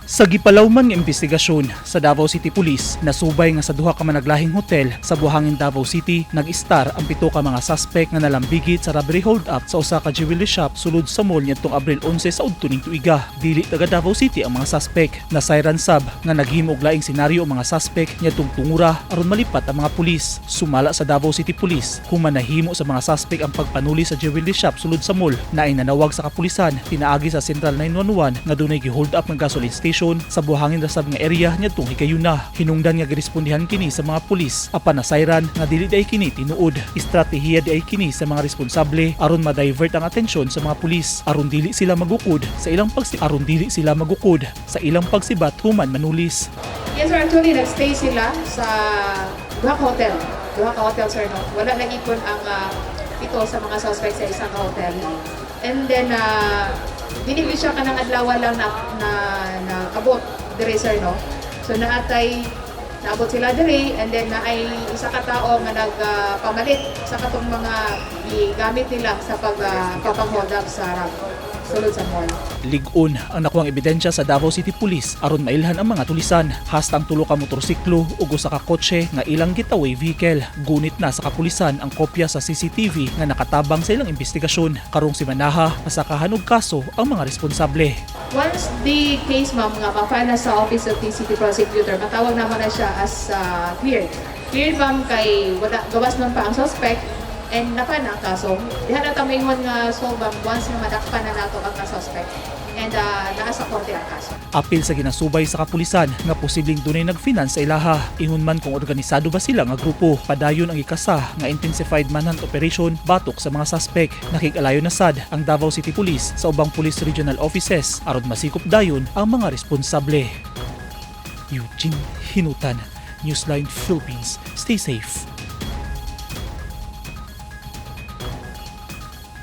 Sa gipalawman nga investigasyon sa Davao City Police, nasubay nga sa duha ka Managlahing hotel sa Buhangin Davao City, nag-istar ang 7 ka mga suspect nga nalambigit sa robbery hold-up sa usa ka jewelry shop sulod sa mall niadtong Abril 11 sa udto ning tuiga. Dili taga Davao City ang mga suspect. Nasayran sab nga naghimo og laing senaryo ang mga suspect niadtong Tungora aron malipat ang mga pulis. Sumala sa Davao City Police, human nahimo sa mga suspect ang pagpanuli sa jewelry shop sulod sa mall na nanawag sa kapulisan pinaagi sa Central 911 nga dunay gi-hold up ng gasoline station sa Buhangin Davao nga area niadtong higayuna. Hinungdan nga girespondihan kini sa mga pulis apan nasayran nga dili day kini tinuod. Estratehiya day kini sa mga responsable aron ma-divert ang atensyon sa mga pulis aron dili sila magukod sa ilang pagsibat human manulis. Yes sir, actually nagstay sila sa duha ka hotel. Duha ka hotel sir, no? Wala nang ipon ang ito sa mga suspect sa isang hotel. And then binigli siya ka ng adlaw lang na abot dire sir, no? So naabot sila dire and then naay isa ka tao nga nagpamalit sa katong mga gamit nila sa pagpapang-hold up sa sulod sa mall. Lig-on ang nakuhang ebidensya sa Davao City Police aron mailhan ang mga tulisan. Hasta ang 3 ka motorsiklo ug usa ka kotse nga ilang getaway vehicle. Gunit na sa kapulisan ang kopya sa CCTV nga nakatabang sa ilang investigasyon. Karong simanaha pasakahan og kaso ang mga responsable. Once the case ma'am nga ma-file na sa Office of the City Prosecutor, matawag naman na siya as cleared. Cleared ma'am kay wala gawas man pa ang suspect and napan ang kaso. Diha na tamingon nga solve once nga madakpan na nato ang suspect and naa sa korte ang kaso. Apil sa ginasubay sa kapulisan nga posibleng dunay nag-finance sa ilaha. Ingon man kung organisado ba sila nga grupo. Padayon ang ikasa nga intensified manhunt operation batok sa mga suspect. Nakig-alayo na sad ang Davao City Police sa ubang police regional offices aron masikop dayon ang mga responsable. Eugene Hinutan, Newsline Philippines. Stay safe.